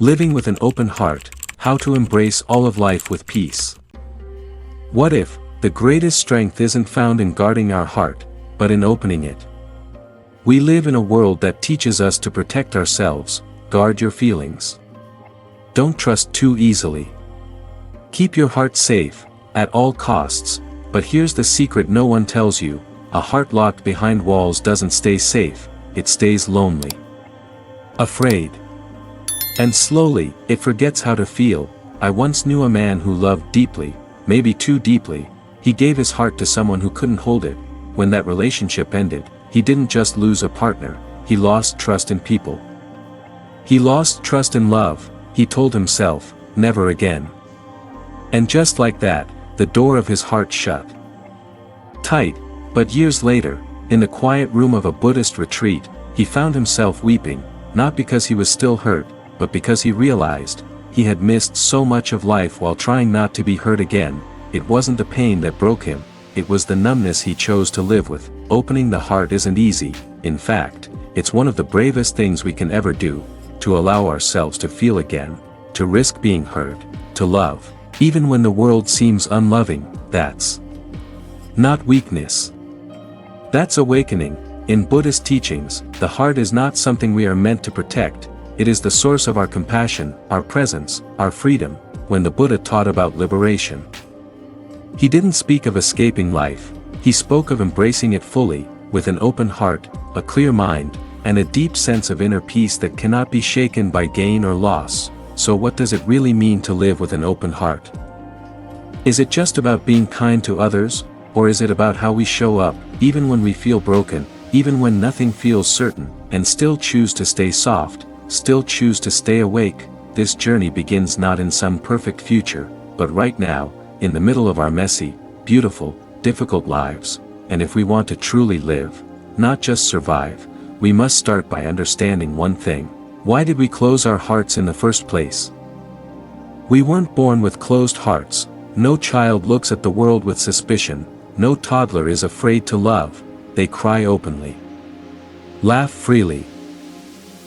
Living with an open heart, how to embrace all of life with peace. What if, the greatest strength isn't found in guarding our heart, but in opening it? We live in a world that teaches us to protect ourselves. Guard your feelings. Don't trust too easily. Keep your heart safe, at all costs, but here's the secret no one tells you: a heart locked behind walls doesn't stay safe, it stays lonely. Afraid. And slowly, it forgets how to feel. I once knew a man who loved deeply, maybe too deeply. He gave his heart to someone who couldn't hold it. When that relationship ended, he didn't just lose a partner, he lost trust in people. He lost trust in love. He told himself, never again. And just like that, the door of his heart shut tight. But years later, in the quiet room of a Buddhist retreat, he found himself weeping, not because he was still hurt, but because he realized, he had missed so much of life while trying not to be hurt again. It wasn't the pain that broke him, it was the numbness he chose to live with. Opening the heart isn't easy. In fact, it's one of the bravest things we can ever do, to allow ourselves to feel again, to risk being hurt, to love, even when the world seems unloving. That's not weakness. That's awakening. In Buddhist teachings, the heart is not something we are meant to protect, it is the source of our compassion, our presence, our freedom. When the Buddha taught about liberation, he didn't speak of escaping life, he spoke of embracing it fully, with an open heart, a clear mind, and a deep sense of inner peace that cannot be shaken by gain or loss. So what does it really mean to live with an open heart? Is it just about being kind to others, or is it about how we show up, even when we feel broken, even when nothing feels certain, and still choose to stay soft, still choose to stay awake? This journey begins not in some perfect future, but right now, in the middle of our messy, beautiful, difficult lives. And if we want to truly live, not just survive, we must start by understanding one thing. Why did we close our hearts in the first place? We weren't born with closed hearts. No child looks at the world with suspicion. No toddler is afraid to love. They cry openly, laugh freely,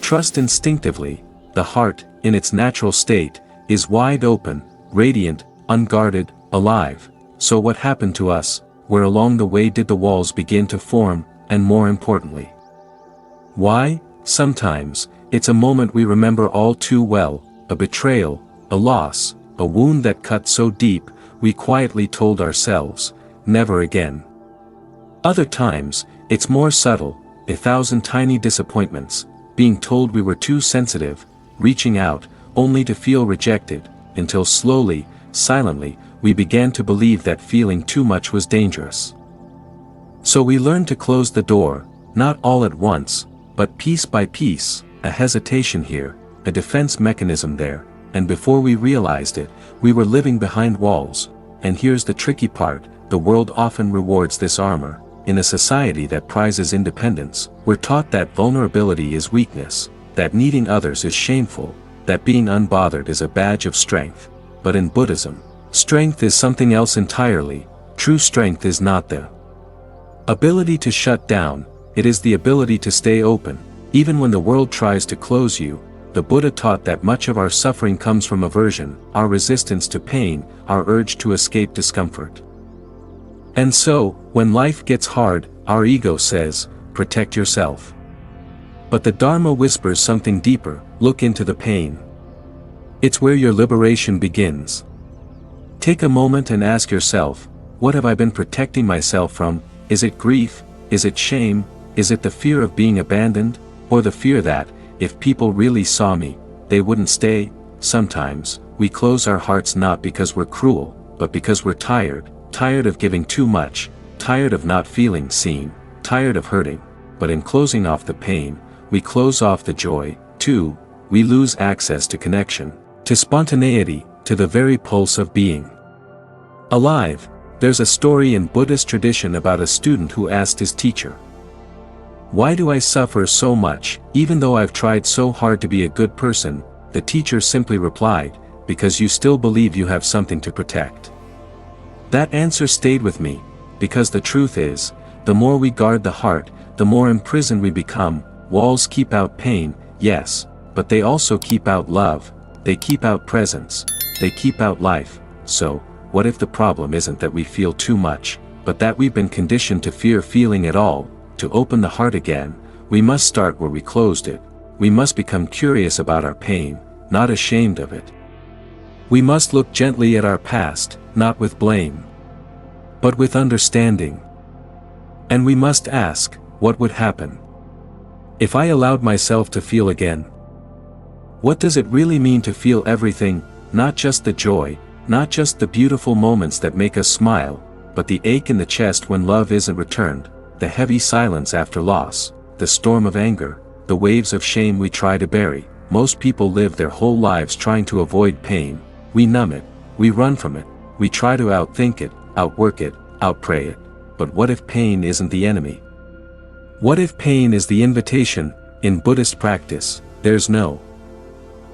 trust instinctively. The heart, in its natural state, is wide open, radiant, unguarded, alive. So what happened to us? Where along the way did the walls begin to form, and more importantly, why? Sometimes, it's a moment we remember all too well, a betrayal, a loss, a wound that cut so deep, we quietly told ourselves, never again. Other times, it's more subtle, 1,000 tiny disappointments, being told we were too sensitive, reaching out, only to feel rejected, until slowly, silently, we began to believe that feeling too much was dangerous. So we learned to close the door, not all at once, but piece by piece, a hesitation here, a defense mechanism there, and before we realized it, we were living behind walls. And here's the tricky part, the world often rewards this armor. In a society that prizes independence, we're taught that vulnerability is weakness, that needing others is shameful, that being unbothered is a badge of strength. But in Buddhism, strength is something else entirely. True strength is not the ability to shut down, it is the ability to stay open, even when the world tries to close you. The Buddha taught that much of our suffering comes from aversion, our resistance to pain, our urge to escape discomfort. And so, when life gets hard, our ego says, protect yourself. But the Dharma whispers something deeper, look into the pain. It's where your liberation begins. Take a moment and ask yourself, what have I been protecting myself from? Is it grief? Is it shame? Is it the fear of being abandoned? Or the fear that, if people really saw me, they wouldn't stay? Sometimes, we close our hearts not because we're cruel, but because we're tired of giving too much, tired of not feeling seen, tired of hurting. But in closing off the pain, we close off the joy, too. We lose access to connection, to spontaneity, to the very pulse of being alive. There's a story in Buddhist tradition about a student who asked his teacher, why do I suffer so much, even though I've tried so hard to be a good person? The teacher simply replied, because you still believe you have something to protect. That answer stayed with me, because the truth is, the more we guard the heart, the more imprisoned we become. Walls keep out pain, yes, but they also keep out love, they keep out presence, they keep out life. So, what if the problem isn't that we feel too much, but that we've been conditioned to fear feeling at all? To open the heart again, we must start where we closed it. We must become curious about our pain, not ashamed of it. We must look gently at our past, not with blame, but with understanding. And we must ask, what would happen if I allowed myself to feel again? What does it really mean to feel everything, not just the joy, not just the beautiful moments that make us smile, but the ache in the chest when love isn't returned, the heavy silence after loss, the storm of anger, the waves of shame we try to bury? Most people live their whole lives trying to avoid pain. We numb it, we run from it, we try to outthink it, outwork it, outpray it. But what if pain isn't the enemy? What if pain is the invitation? In Buddhist practice, there's no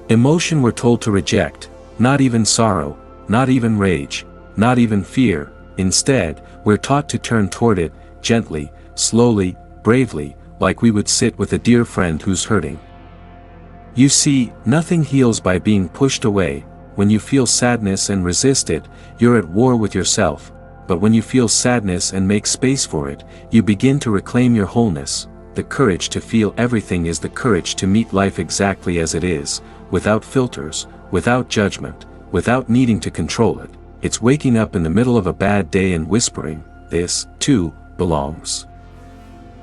emotion we're told to reject, not even sorrow, not even rage, not even fear. Instead, we're taught to turn toward it, gently, slowly, bravely, like we would sit with a dear friend who's hurting. You see, nothing heals by being pushed away. When you feel sadness and resist it, you're at war with yourself. But when you feel sadness and make space for it, you begin to reclaim your wholeness. The courage to feel everything is the courage to meet life exactly as it is, without filters, without judgment, without needing to control it. It's waking up in the middle of a bad day and whispering, "This, too, belongs."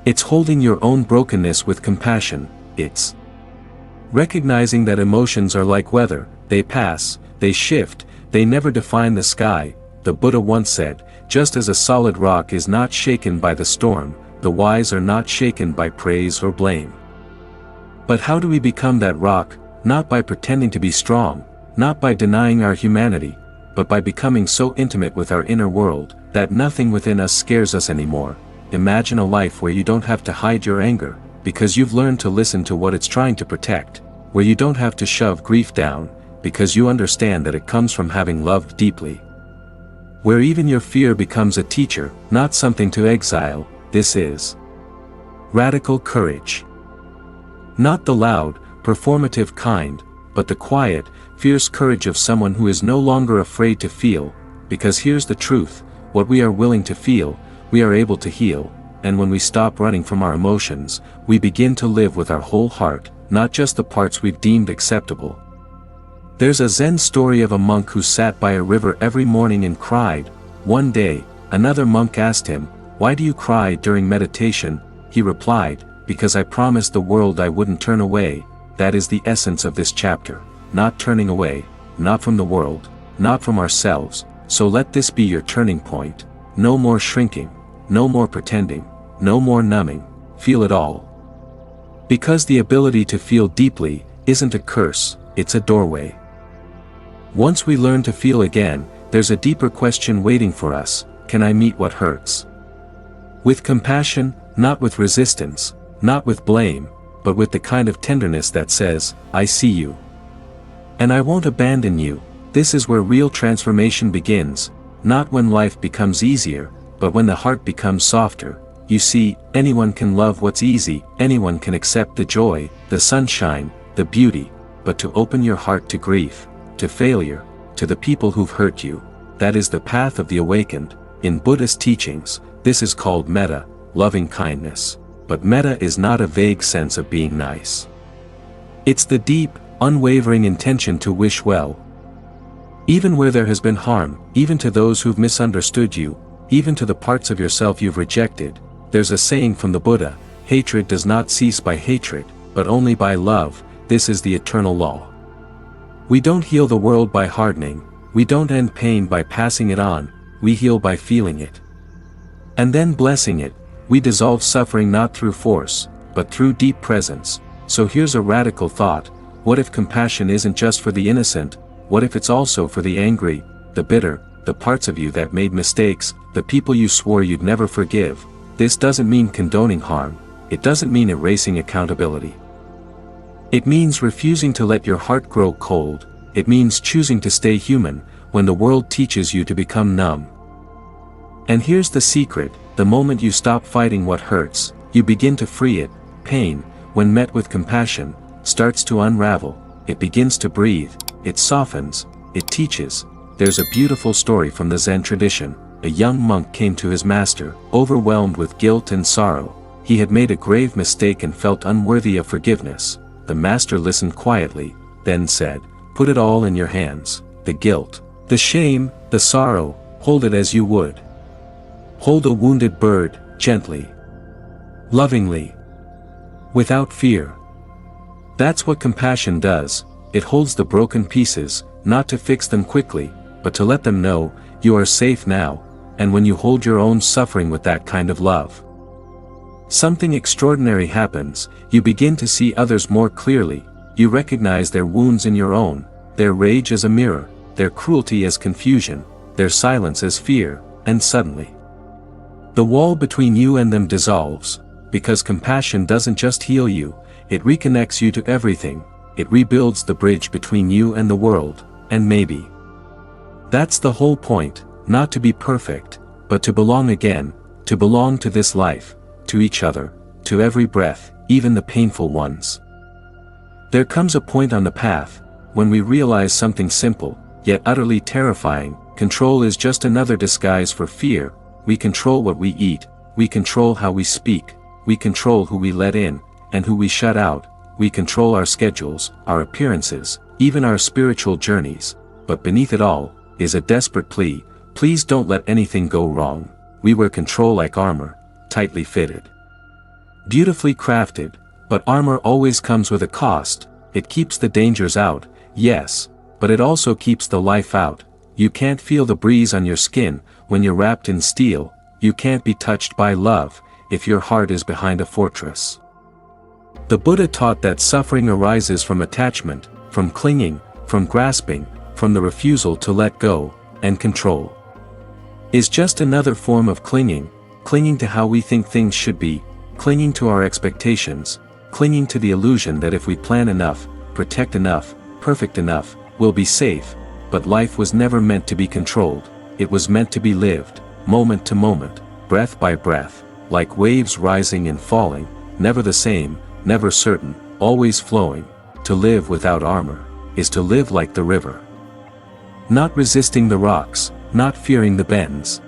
It's holding your own brokenness with compassion. It's recognizing that emotions are like weather, they pass, they shift, they never define the sky. The Buddha once said, just as a solid rock is not shaken by the storm, the wise are not shaken by praise or blame. But how do we become that rock? Not by pretending to be strong, not by denying our humanity, but by becoming so intimate with our inner world, that nothing within us scares us anymore. Imagine a life where you don't have to hide your anger, because you've learned to listen to what it's trying to protect, where you don't have to shove grief down, because you understand that it comes from having loved deeply. Where even your fear becomes a teacher, not something to exile. This is radical courage. Not the loud, performative kind, but the quiet, fierce courage of someone who is no longer afraid to feel, because here's the truth, what we are willing to feel, we are able to heal, and when we stop running from our emotions, we begin to live with our whole heart, not just the parts we've deemed acceptable. There's a Zen story of a monk who sat by a river every morning and cried. One day, another monk asked him, "Why do you cry during meditation?" He replied, "Because I promised the world I wouldn't turn away." That is the essence of this chapter. Not turning away, not from the world, not from ourselves. So let this be your turning point. No more shrinking, no more pretending, no more numbing. Feel it all. Because the ability to feel deeply isn't a curse, it's a doorway. Once we learn to feel again, there's a deeper question waiting for us. Can I meet what hurts with compassion, not with resistance, not with blame, but with the kind of tenderness that says, "I see you, and I won't abandon you"? This is where real transformation begins, not when life becomes easier, but when the heart becomes softer. You see, anyone can love what's easy, anyone can accept the joy, the sunshine, the beauty, but to open your heart to grief, to failure, to the people who've hurt you, that is the path of the awakened. In Buddhist teachings, this is called metta, loving kindness. But metta is not a vague sense of being nice. It's the deep, unwavering intention to wish well. Even where there has been harm, even to those who've misunderstood you, even to the parts of yourself you've rejected. There's a saying from the Buddha, hatred does not cease by hatred, but only by love. This is the eternal law. We don't heal the world by hardening, we don't end pain by passing it on, we heal by feeling it. And then blessing it. We dissolve suffering not through force, but through deep presence. So here's a radical thought. What if compassion isn't just for the innocent? What if it's also for the angry, the bitter, the parts of you that made mistakes, the people you swore you'd never forgive? This doesn't mean condoning harm. It doesn't mean erasing accountability. It means refusing to let your heart grow cold. It means choosing to stay human, when the world teaches you to become numb. And here's the secret, the moment you stop fighting what hurts, you begin to free it. Pain, when met with compassion, starts to unravel, it begins to breathe, it softens, it teaches. There's a beautiful story from the Zen tradition. A young monk came to his master, overwhelmed with guilt and sorrow. He had made a grave mistake and felt unworthy of forgiveness. The master listened quietly, then said, "Put it all in your hands, the guilt, the shame, the sorrow, hold it as you would. Hold a wounded bird, gently, lovingly, without fear." That's what compassion does. It holds the broken pieces, not to fix them quickly, but to let them know, you are safe now. And when you hold your own suffering with that kind of love, something extraordinary happens. You begin to see others more clearly. You recognize their wounds in your own, their rage as a mirror, their cruelty as confusion, their silence as fear, and suddenly, the wall between you and them dissolves, because compassion doesn't just heal you, it reconnects you to everything. It rebuilds the bridge between you and the world, and maybe that's the whole point. Not to be perfect, but to belong again, to belong to this life, to each other, to every breath, even the painful ones. There comes a point on the path, when we realize something simple, yet utterly terrifying. Control is just another disguise for fear. We control what we eat, we control how we speak, we control who we let in, and who we shut out, we control our schedules, our appearances, even our spiritual journeys. But beneath it all, is a desperate plea. Please don't let anything go wrong. We wear control like armor, tightly fitted, beautifully crafted, but armor always comes with a cost. It keeps the dangers out, yes, but it also keeps the life out. You can't feel the breeze on your skin when you're wrapped in steel. You can't be touched by love if your heart is behind a fortress. The Buddha taught that suffering arises from attachment, from clinging, from grasping, from the refusal to let go, and control is just another form of clinging, clinging to how we think things should be, clinging to our expectations, clinging to the illusion that if we plan enough, protect enough, perfect enough, we'll be safe. But life was never meant to be controlled. It was meant to be lived, moment to moment, breath by breath, like waves rising and falling, never the same, never certain, always flowing. To live without armor is to live like the river, not resisting the rocks, not fearing the bends,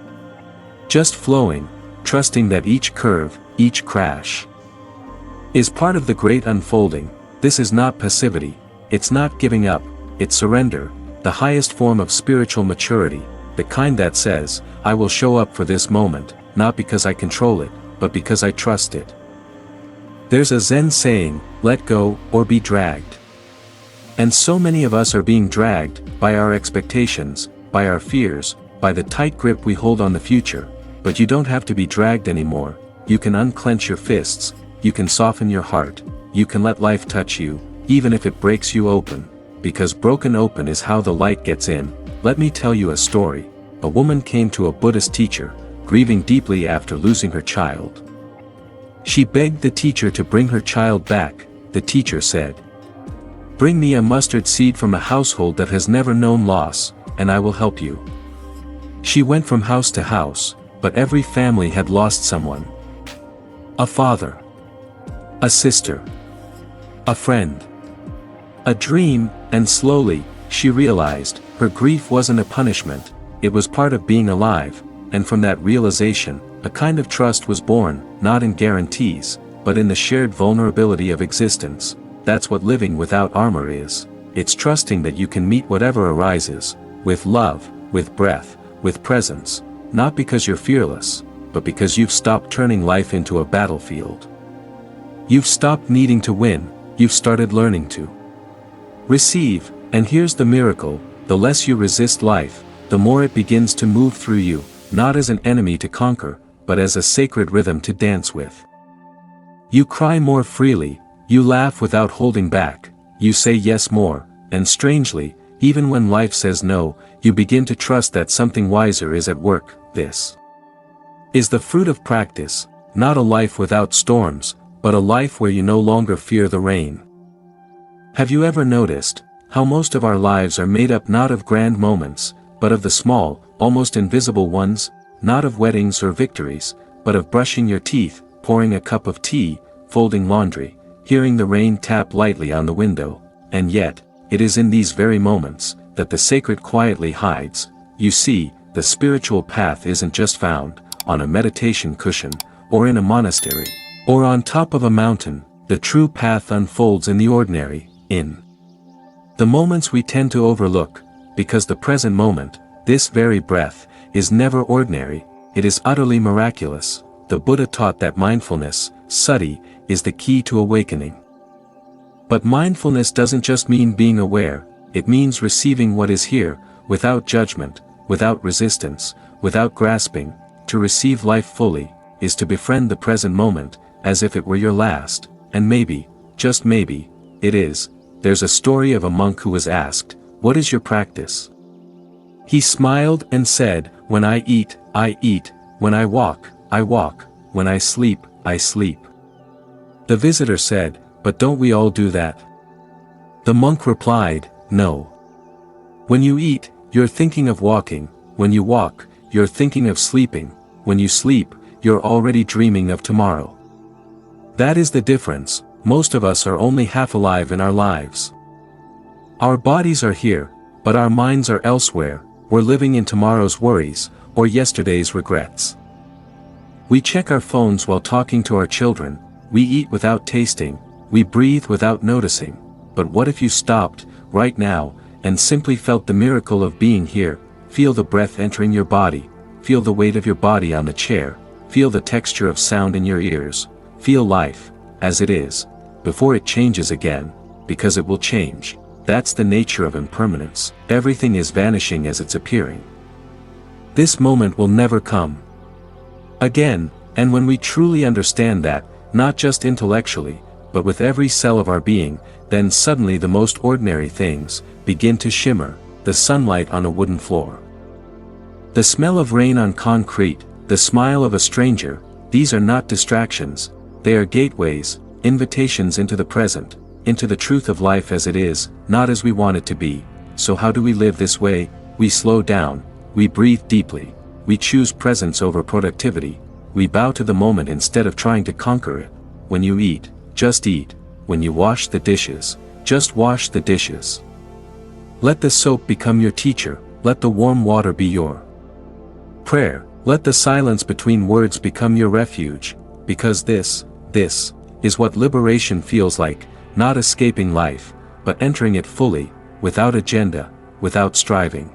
just flowing, trusting that each curve, each crash is part of the great unfolding. This is not passivity, it's not giving up, it's surrender, the highest form of spiritual maturity, the kind that says, I will show up for this moment, not because I control it, but because I trust it. There's a Zen saying, let go, or be dragged. And so many of us are being dragged, by our expectations, by our fears, by the tight grip we hold on the future. But you don't have to be dragged anymore. You can unclench your fists, you can soften your heart, you can let life touch you, even if it breaks you open. Because broken open is how the light gets in. Let me tell you a story. A woman came to a Buddhist teacher, grieving deeply after losing her child. She begged the teacher to bring her child back. The teacher said, "Bring me a mustard seed from a household that has never known loss, and I will help you." She went from house to house, but every family had lost someone. A father, a sister, a friend, a dream, and slowly, she realized, her grief wasn't a punishment, it was part of being alive, and from that realization, a kind of trust was born, not in guarantees, but in the shared vulnerability of existence. That's what living without armor is. It's trusting that you can meet whatever arises, with love, with breath, with presence, not because you're fearless, but because you've stopped turning life into a battlefield. You've stopped needing to win, you've started learning to receive, and here's the miracle, the less you resist life, the more it begins to move through you, not as an enemy to conquer, but as a sacred rhythm to dance with. You cry more freely, you laugh without holding back, you say yes more, and strangely, even when life says no, you begin to trust that something wiser is at work. This is the fruit of practice, not a life without storms, but a life where you no longer fear the rain. Have you ever noticed how most of our lives are made up not of grand moments, but of the small, almost invisible ones, not of weddings or victories, but of brushing your teeth, pouring a cup of tea, folding laundry, hearing the rain tap lightly on the window, and yet, it is in these very moments that the sacred quietly hides. You see, the spiritual path isn't just found on a meditation cushion, or in a monastery, or on top of a mountain. The true path unfolds in the ordinary, in the moments we tend to overlook, because the present moment, this very breath, is never ordinary, it is utterly miraculous. The Buddha taught that mindfulness, sati, is the key to awakening. But mindfulness doesn't just mean being aware, it means receiving what is here, without judgment, without resistance, without grasping. To receive life fully, is to befriend the present moment, as if it were your last, and maybe, just maybe, it is. There's a story of a monk who was asked, "What is your practice?" He smiled and said, "When I eat, I eat, when I walk, I walk, when I sleep, I sleep." The visitor said, "But don't we all do that?" The monk replied, "No. When you eat, you're thinking of walking, when you walk, you're thinking of sleeping, when you sleep, you're already dreaming of tomorrow." That is the difference. Most of us are only half alive in our lives. Our bodies are here, but our minds are elsewhere. We're living in tomorrow's worries, or yesterday's regrets. We check our phones while talking to our children, we eat without tasting, we breathe without noticing. But what if you stopped, right now, and simply felt the miracle of being here? Feel the breath entering your body, feel the weight of your body on the chair, feel the texture of sound in your ears, feel life, as it is, before it changes again, because it will change. That's the nature of impermanence. Everything is vanishing as it's appearing. This moment will never come again, and when we truly understand that, not just intellectually, but with every cell of our being, then suddenly the most ordinary things begin to shimmer, the sunlight on a wooden floor, the smell of rain on concrete, the smile of a stranger. These are not distractions, they are gateways, invitations into the present, into the truth of life as it is, not as we want it to be. So how do we live this way? We slow down, we breathe deeply, we choose presence over productivity, we bow to the moment instead of trying to conquer it. When you eat, just eat. When you wash the dishes, just wash the dishes. Let the soap become your teacher, let the warm water be your prayer, let the silence between words become your refuge, because this is what liberation feels like, not escaping life, but entering it fully, without agenda, without striving,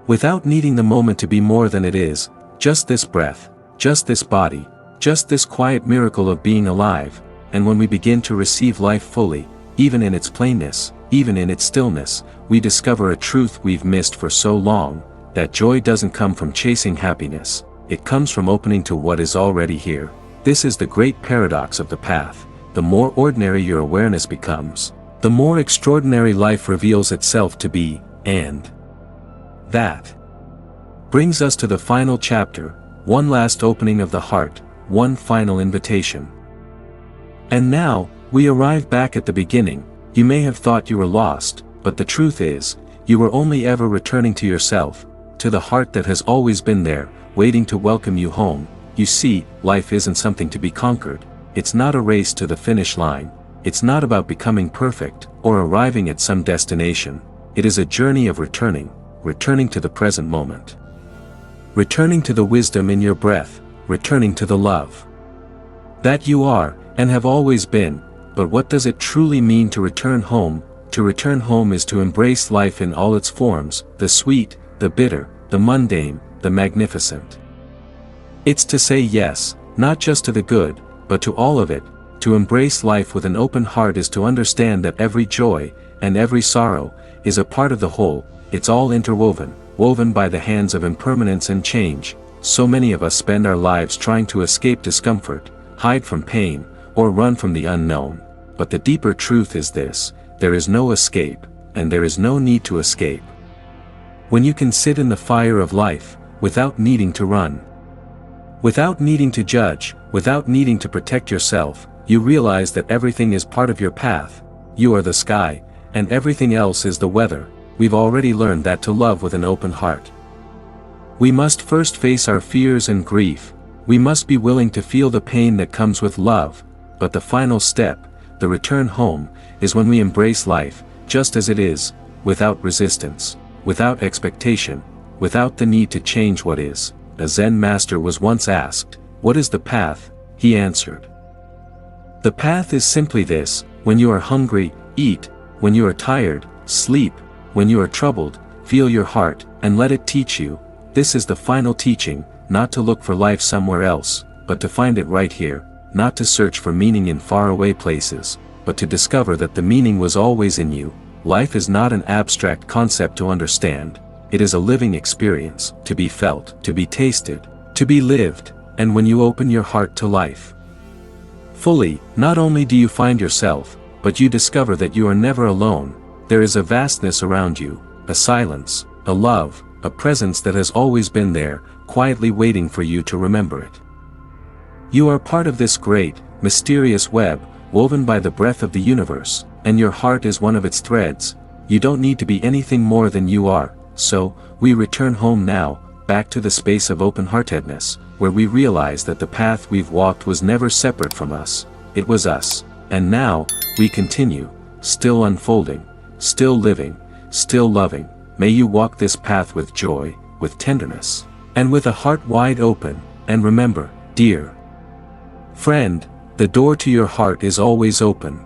without needing the moment to be more than it is, just this breath, just this body, just this quiet miracle of being alive. And when we begin to receive life fully, even in its plainness, even in its stillness, we discover a truth we've missed for so long, that joy doesn't come from chasing happiness, it comes from opening to what is already here. This is the great paradox of the path. The more ordinary your awareness becomes, the more extraordinary life reveals itself to be, and that brings us to the final chapter, one last opening of the heart, one final invitation. And now, we arrive back at the beginning. You may have thought you were lost, but the truth is, you were only ever returning to yourself, to the heart that has always been there, waiting to welcome you home. You see, life isn't something to be conquered, it's not a race to the finish line, it's not about becoming perfect, or arriving at some destination. It is a journey of returning to the present moment. Returning to the wisdom in your breath, returning to the love that you are, and have always been. But what does it truly mean to return home? To return home is to embrace life in all its forms, the sweet, the bitter, the mundane, the magnificent. It's to say yes, not just to the good, but to all of it. To embrace life with an open heart is to understand that every joy, and every sorrow, is a part of the whole. It's all interwoven, woven by the hands of impermanence and change. So many of us spend our lives trying to escape discomfort, hide from pain, or run from the unknown. But the deeper truth is this: there is no escape, and there is no need to escape. When you can sit in the fire of life, without needing to run, without needing to judge, without needing to protect yourself, you realize that everything is part of your path. You are the sky, and everything else is the weather. We've already learned that to love with an open heart, we must first face our fears and grief. We must be willing to feel the pain that comes with love. But the final step, the return home, is when we embrace life, just as it is, without resistance, without expectation, without the need to change what is. A Zen master was once asked, "What is the path?" He answered, "The path is simply this: when you are hungry, eat; when you are tired, sleep; when you are troubled, feel your heart, and let it teach you." This is the final teaching, not to look for life somewhere else, but to find it right here, not to search for meaning in faraway places, but to discover that the meaning was always in you. Life is not an abstract concept to understand, it is a living experience, to be felt, to be tasted, to be lived, and when you open your heart to life fully, not only do you find yourself, but you discover that you are never alone. There is a vastness around you, a silence, a love, a presence that has always been there, quietly waiting for you to remember it. You are part of this great, mysterious web, woven by the breath of the universe, and your heart is one of its threads. You don't need to be anything more than you are. So, we return home now, back to the space of open-heartedness, where we realize that the path we've walked was never separate from us, it was us. And now, we continue, still unfolding, still living, still loving. May you walk this path with joy, with tenderness, and with a heart wide open. And remember, dear friend, the door to your heart is always open.